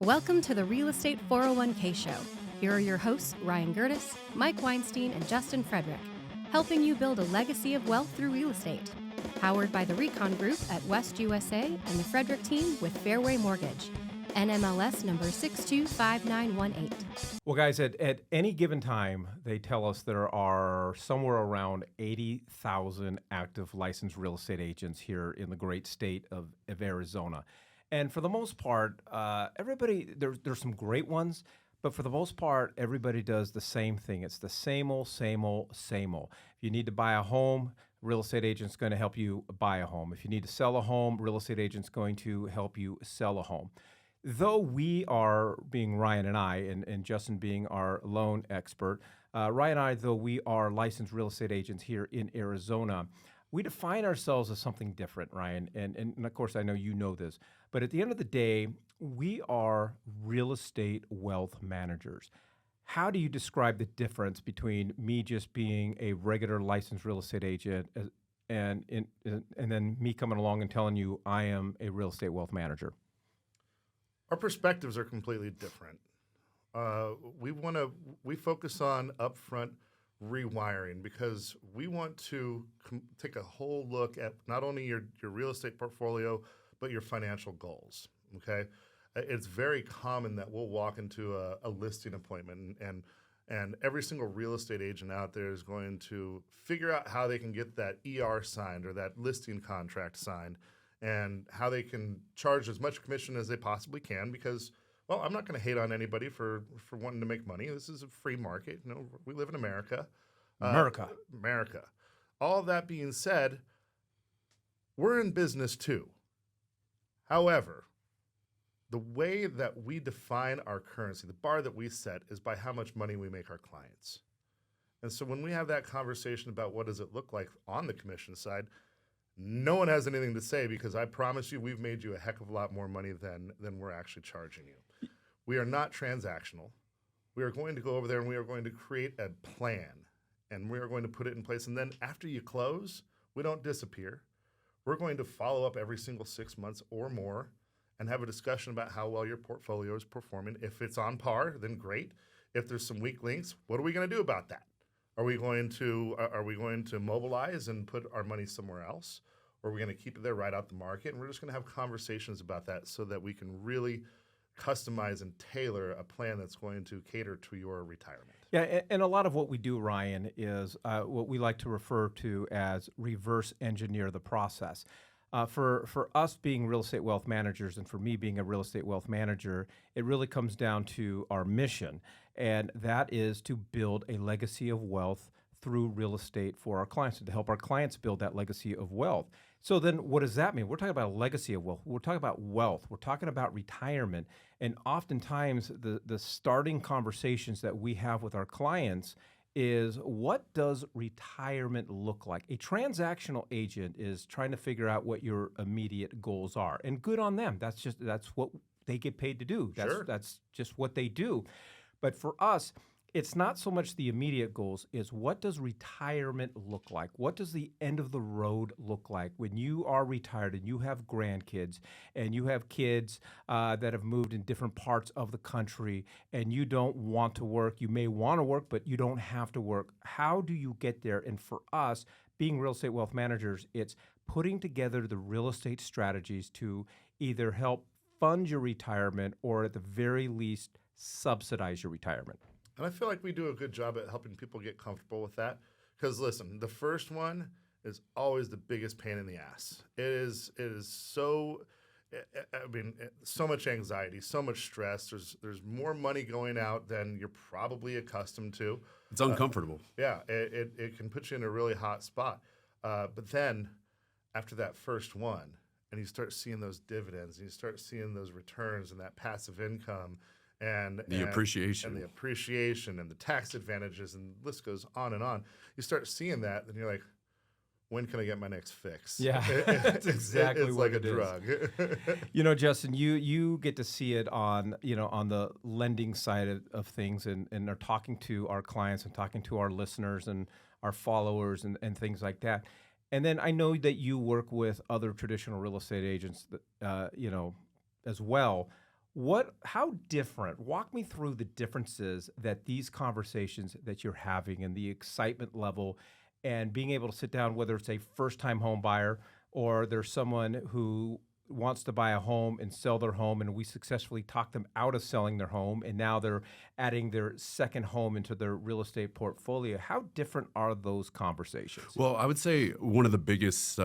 Welcome to the Real Estate 401k Show. Here are your hosts, Ryan Gerdes, Mike Weinstein, and Justin Frederick, helping you build a legacy of wealth through real estate. Powered by the Recon Group at West USA and the Frederick team with Fairway Mortgage. NMLS number 625918. Well, guys, at any given time, they tell us there are somewhere around 80,000 active licensed real estate agents here in the great state of Arizona. And for the most part, everybody, there's some great ones, but for the most part, everybody does the same thing. It's the same old, same old, same old. If you need to buy a home, real estate agent's going to help you buy a home. If you need to sell a home, real estate agent's going to help you sell a home. Though we are, being Ryan and I, and Justin being our loan expert, Ryan and I, though we are licensed real estate agents here in Arizona, we define ourselves as something different, Ryan, and of course I know you know this, but at the end of the day, we are real estate wealth managers. How do you describe the difference between me just being a regular licensed real estate agent and then me coming along and telling you I am a real estate wealth manager? Our perspectives are completely different. We focus on upfront rewiring because we want to take a whole look at not only your real estate portfolio, but your financial goals, okay? It's very common that we'll walk into a listing appointment and every single real estate agent out there is going to figure out how they can get that ER signed or that listing contract signed and how they can charge as much commission as they possibly can because, well, I'm not going to hate on anybody for wanting to make money. This is a free market. You know, we live in America. America. All that being said, we're in business too. However, the way that we define our currency, the bar that we set, is by how much money we make our clients. And so when we have that conversation about what does it look like on the commission side, no one has anything to say because I promise you we've made you a heck of a lot more money than we're actually charging you. We are not transactional. We are going to go over there and we are going to create a plan and we are going to put it in place. And then after you close, we don't disappear. We're going to follow up every single 6 months or more and have a discussion about how well your portfolio is performing. If it's on par, then great. If there's some weak links, what are we going to do about that? Are we going to mobilize and put our money somewhere else? Or are we going to keep it there right out the market? And we're just going to have conversations about that so that we can really customize and tailor a plan that's going to cater to your retirement. Yeah, and a lot of what we do, Ryan, is what we like to refer to as reverse engineer the process. For us being real estate wealth managers and for me being a real estate wealth manager, it really comes down to our mission, and that is to build a legacy of wealth through real estate for our clients and to help our clients build that legacy of wealth. So then what does that mean? We're talking about a legacy of wealth. We're talking about wealth. We're talking about retirement. And oftentimes the starting conversations that we have with our clients is what does retirement look like? A transactional agent is trying to figure out what your immediate goals are. And good on them. That's what they get paid to do. That's just what they do. But for us, it's not so much the immediate goals, it's what does retirement look like? What does the end of the road look like when you are retired and you have grandkids and you have kids that have moved in different parts of the country and you don't want to work? You may want to work, but you don't have to work. How do you get there? And for us, being real estate wealth managers, it's putting together the real estate strategies to either help fund your retirement or at the very least subsidize your retirement. And I feel like we do a good job at helping people get comfortable with that. Because listen, the first one is always the biggest pain in the ass. It is so, so much anxiety, so much stress. There's more money going out than you're probably accustomed to. It's uncomfortable. It can put you in a really hot spot. But then after that first one, and you start seeing those dividends, and you start seeing those returns and that passive income, and the appreciation and the tax advantages, and the list goes on and on. You start seeing that, and you're like, when can I get my next fix? Yeah, that's exactly it's what like a drug. You know, Justin, you get to see it on the lending side of things, and are talking to our clients and talking to our listeners and our followers and things like that. And then I know that you work with other traditional real estate agents, that, as well. How different? Walk me through the differences that these conversations that you're having and the excitement level and being able to sit down, whether it's a first-time home buyer or there's someone who wants to buy a home and sell their home, and we successfully talk them out of selling their home, and now they're adding their second home into their real estate portfolio. How different are those conversations? Well, I would say one of the biggest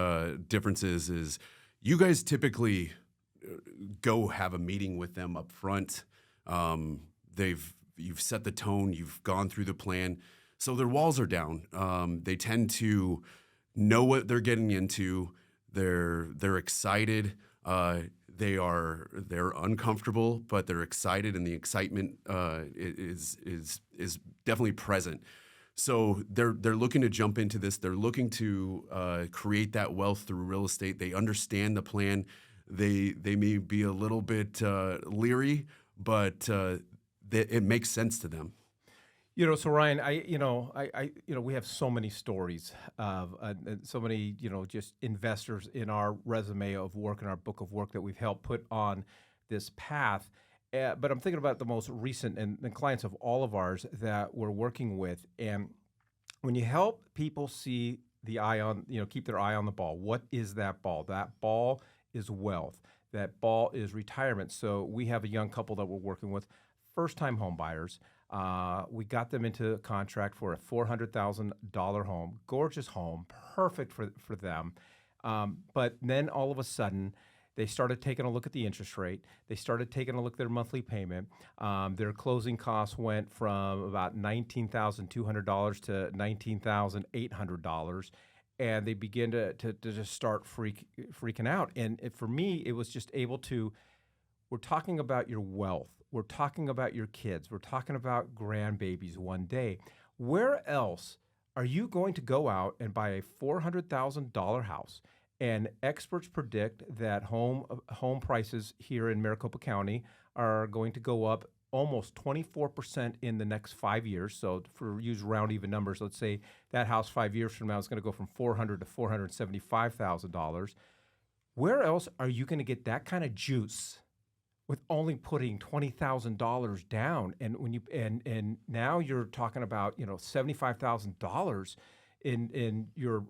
differences is you guys typically go have a meeting with them up front. You've set the tone, you've gone through the plan, so their walls are down. They tend to know what they're getting into. They're excited. They're uncomfortable, but they're excited, and the excitement is definitely present. So they're looking to jump into this. They're looking to create that wealth through real estate. They understand the plan. They may be a little bit leery, but it makes sense to them. So Ryan, we have so many stories of so many, just investors in our resume of work and our book of work that we've helped put on this path. But I'm thinking about the most recent and clients of all of ours that we're working with. And when you help people see the eye on, keep their eye on the ball, what is that ball? That ball is wealth. That ball is retirement. So we have a young couple that we're working with, first-time home buyers. We got them into a contract for a $400,000 home, gorgeous home, perfect for them. But then all of a sudden, they started taking a look at the interest rate. They started taking a look at their monthly payment. Their closing costs went from about $19,200 to $19,800. And they began to just start freaking out. And for me, it was just we're talking about your wealth. We're talking about your kids. We're talking about grandbabies one day. Where else are you going to go out and buy a $400,000 house? And experts predict that home prices here in Maricopa County are going to go up almost 24% in the next 5 years. So use round even numbers, let's say that house 5 years from now is going to go from $400,000 to $475,000. Where else are you going to get that kind of juice with only putting $20,000 down? And when and now you're talking about $75,000 in your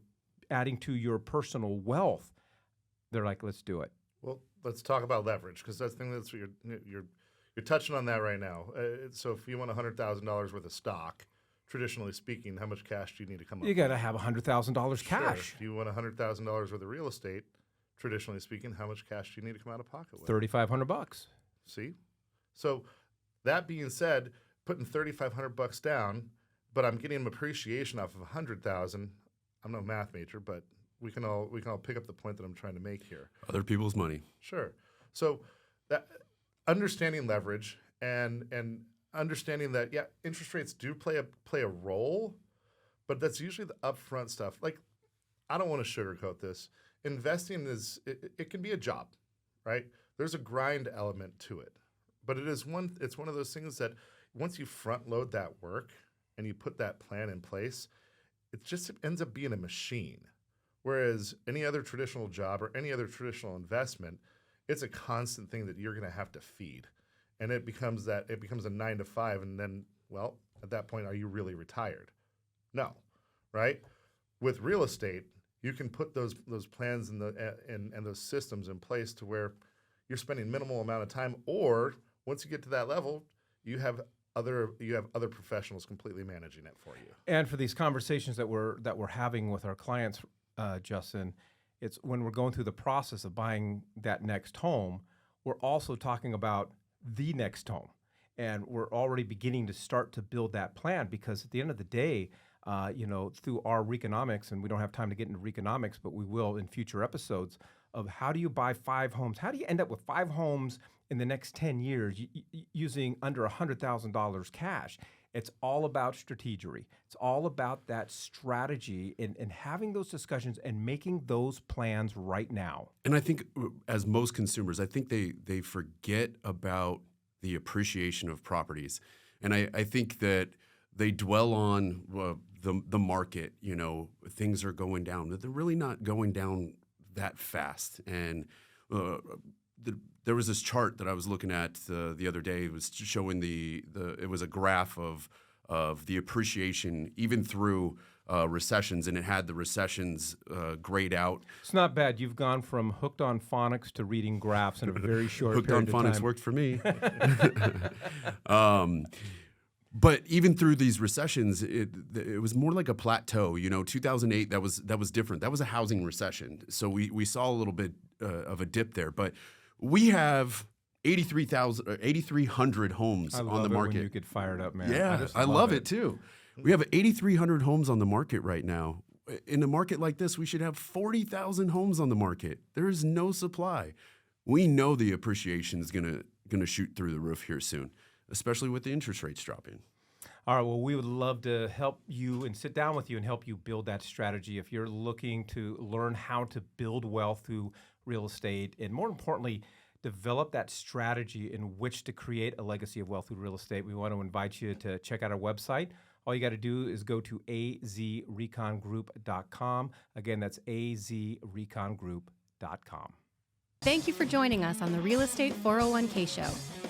adding to your personal wealth. They're like, let's do it. Well, let's talk about leverage, because I think that's what you're touching on that right now. So if you want $100,000 worth of stock, traditionally speaking, how much cash do you need to come up? You got to have $100,000 cash. Sure. If you want $100,000 worth of real estate, traditionally speaking, how much cash do you need to come out of pocket with? $3,500. See? So that being said, putting $3,500 down, but I'm getting an appreciation off of $100,000. I'm no math major, but we can all pick up the point that I'm trying to make here. Other people's money. Sure. So that understanding leverage and understanding that interest rates do play a role, but that's usually the upfront stuff. Like, I don't want to sugarcoat this. Investing it can be a job, right? There's a grind element to it, but it's one of those things that once you front load that work and you put that plan in place, it just ends up being a machine. Whereas any other traditional job or any other traditional investment, it's a constant thing that you're going to have to feed. And it becomes a 9 to 5. And then, well, at that point, are you really retired? No, right? With real estate, you can put those plans and those systems in place to where you're spending minimal amount of time, or once you get to that level, you have other professionals completely managing it for you. And for these conversations that we're having with our clients, Justin, it's when we're going through the process of buying that next home, we're also talking about the next home. And we're already beginning to start to build that plan, because at the end of the day, through our Reconomics, and we don't have time to get into Reconomics, but we will in future episodes, of how do you buy 5 homes? How do you end up with 5 homes in the next 10 years using under $100,000 cash? It's all about strategery. It's all about that strategy and having those discussions and making those plans right now. And I think as most consumers, I think they forget about the appreciation of properties. And I think that they dwell on the market, things are going down. They're really not going down that fast. And there was this chart that I was looking at the other day. It was showing it was a graph of the appreciation even through recessions, and it had the recessions grayed out. It's not bad. You've gone from hooked on phonics to reading graphs in a very short Hooked on period of time. phonics worked for me. But even through these recessions, it was more like a plateau. 2008, that was different. That was a housing recession. So we saw a little bit of a dip there. But we have 8,300 homes on the market. When you get fired up, man. Yeah, I love it too. We have 8,300 homes on the market right now. In a market like this, we should have 40,000 homes on the market. There is no supply. We know the appreciation is gonna shoot through the roof here soon, especially with the interest rates dropping. All right, well, we would love to help you and sit down with you and help you build that strategy. If you're looking to learn how to build wealth through real estate, and more importantly, develop that strategy in which to create a legacy of wealth through real estate, we want to invite you to check out our website. All you got to do is go to azrecongroup.com. Again, that's azrecongroup.com. Thank you for joining us on the Real Estate 401k Show.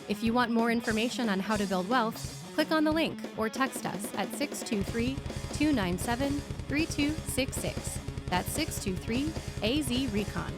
If you want more information on how to build wealth, click on the link or text us at 623-297-3266. That's 623-AZ-RECON.